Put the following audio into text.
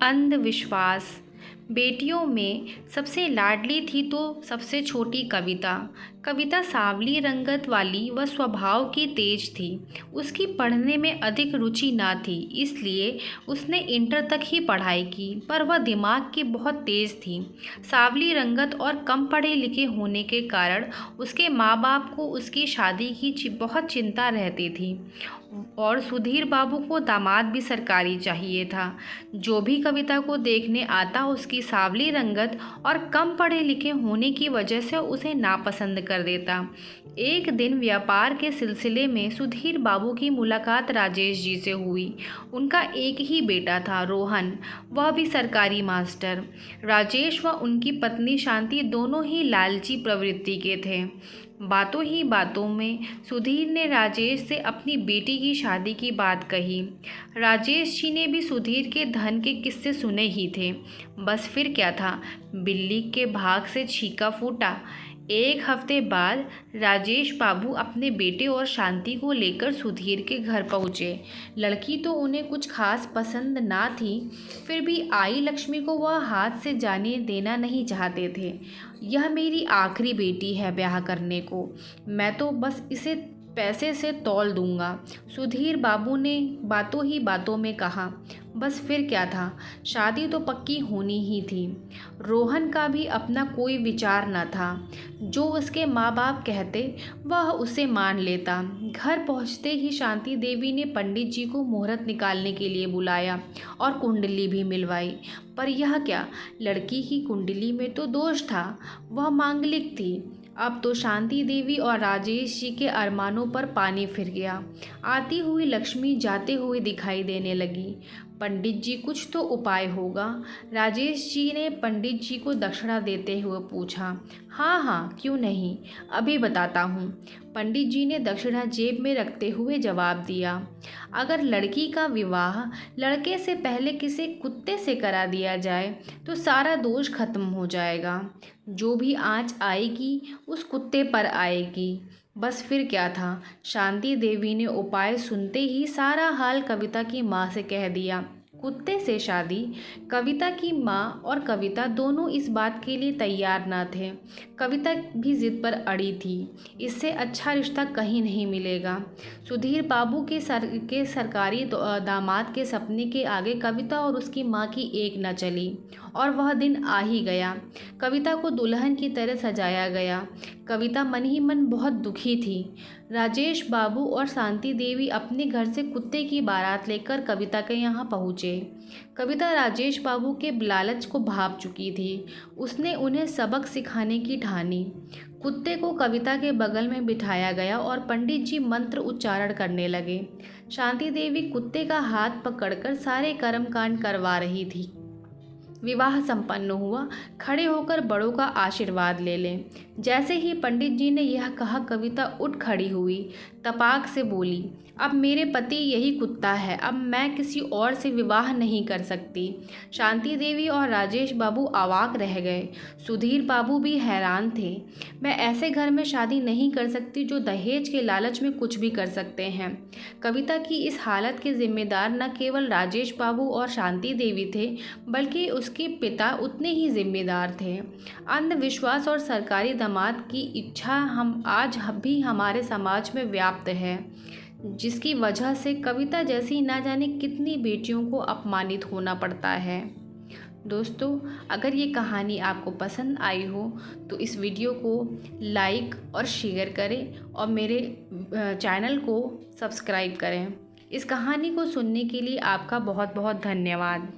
अंधविश्वास। बेटियों में सबसे लाडली थी तो सबसे छोटी कविता। कविता सांवली रंगत वाली व स्वभाव की तेज थी। उसकी पढ़ने में अधिक रुचि ना थी, इसलिए उसने इंटर तक ही पढ़ाई की, पर वह दिमाग की बहुत तेज थी। सांवली रंगत और कम पढ़े लिखे होने के कारण उसके माँ बाप को उसकी शादी की बहुत चिंता रहती थी और सुधीर बाबू को दामाद भी सरकारी चाहिए था। जो भी कविता को देखने आता उसकी सांवली रंगत और कम पढ़े लिखे होने की वजह से उसे नापसंद कर देता। एक दिन व्यापार के सिलसिले में सुधीर बाबू की मुलाकात राजेश जी से हुई। उनका एक ही बेटा था, रोहन, वह भी सरकारी मास्टर। राजेश व उनकी पत्नी शांति दोनों ही लालची प्रवृत्ति के थे। बातों ही बातों में सुधीर ने राजेश से अपनी बेटी की शादी की बात कही। राजेश जी ने भी सुधीर के धन के किस्से सुने ही थे। बस फिर क्या था, बिल्ली के भाग से छीका फूटा। एक हफ्ते बाद राजेश बाबू अपने बेटे और शांति को लेकर सुधीर के घर पहुँचे। लड़की तो उन्हें कुछ खास पसंद ना थी, फिर भी आई लक्ष्मी को वह हाथ से जाने देना नहीं चाहते थे। यह मेरी आखिरी बेटी है ब्याह करने को, मैं तो बस इसे पैसे से तौल दूंगा, सुधीर बाबू ने बातों ही बातों में कहा। बस फिर क्या था, शादी तो पक्की होनी ही थी। रोहन का भी अपना कोई विचार न था। जो उसके माँ बाप कहते वह उसे मान लेता। घर पहुँचते ही शांति देवी ने पंडित जी को मुहूर्त निकालने के लिए बुलाया और कुंडली भी मिलवाई। पर यह क्या, लड़की की कुंडली में तो दोष था, वह मांगलिक थी। अब तो शांति देवी और राजेश जी के अरमानों पर पानी फिर गया। आती हुई लक्ष्मी जाते हुए दिखाई देने लगी। पंडित जी, कुछ तो उपाय होगा। राजेश जी ने पंडित जी को दक्षिणा देते हुए पूछा। हाँ हाँ, क्यों नहीं, अभी बताता हूँ, पंडित जी ने दक्षिणा जेब में रखते हुए जवाब दिया। अगर लड़की का विवाह लड़के से पहले किसी कुत्ते से करा दिया जाए तो सारा दोष खत्म हो जाएगा। जो भी आँच आएगी उस कुत्ते पर आएगी। बस फिर क्या था, शांति देवी ने उपाय सुनते ही सारा हाल कविता की माँ से कह दिया। कुत्ते से शादी। कविता की माँ और कविता दोनों इस बात के लिए तैयार न थे। कविता भी जिद पर अड़ी थी, इससे अच्छा रिश्ता कहीं नहीं मिलेगा। सुधीर बाबू के सरकारी दामाद के सपने के आगे कविता और उसकी माँ की एक न चली और वह दिन आ ही गया। कविता को दुल्हन की तरह सजाया गया। कविता मन ही मन बहुत दुखी थी। राजेश बाबू और शांति देवी अपने घर से कुत्ते की बारात लेकर कविता के यहाँ पहुँचे। कविता राजेश बाबू के लालच को भाप चुकी थी। उसने उन्हें सबक सिखाने की ठानी। कुत्ते को कविता के बगल में बिठाया गया और पंडित जी मंत्र उच्चारण करने लगे। शांति देवी कुत्ते का हाथ पकड़कर सारे कर्मकांड करवा रही थी। विवाह संपन्न हुआ। खड़े होकर बड़ों का आशीर्वाद ले लें। जैसे ही पंडित जी ने यह कहा, कविता उठ खड़ी हुई, तपाक से बोली, अब मेरे पति यही कुत्ता है, अब मैं किसी और से विवाह नहीं कर सकती। शांति देवी और राजेश बाबू अवाक रह गए। सुधीर बाबू भी हैरान थे। मैं ऐसे घर में शादी नहीं कर सकती जो दहेज के लालच में कुछ भी कर सकते हैं। कविता की इस हालत के जिम्मेदार न केवल राजेश बाबू और शांति देवी थे, बल्कि उसके पिता उतने ही जिम्मेदार थे। अंधविश्वास और सरकारी दामाद की इच्छा आज भी हमारे समाज में व्याप्त है, जिसकी वजह से कविता जैसी ना जाने कितनी बेटियों को अपमानित होना पड़ता है। दोस्तों, अगर ये कहानी आपको पसंद आई हो तो इस वीडियो को लाइक और शेयर करें और मेरे चैनल को सब्सक्राइब करें। इस कहानी को सुनने के लिए आपका बहुत बहुत धन्यवाद।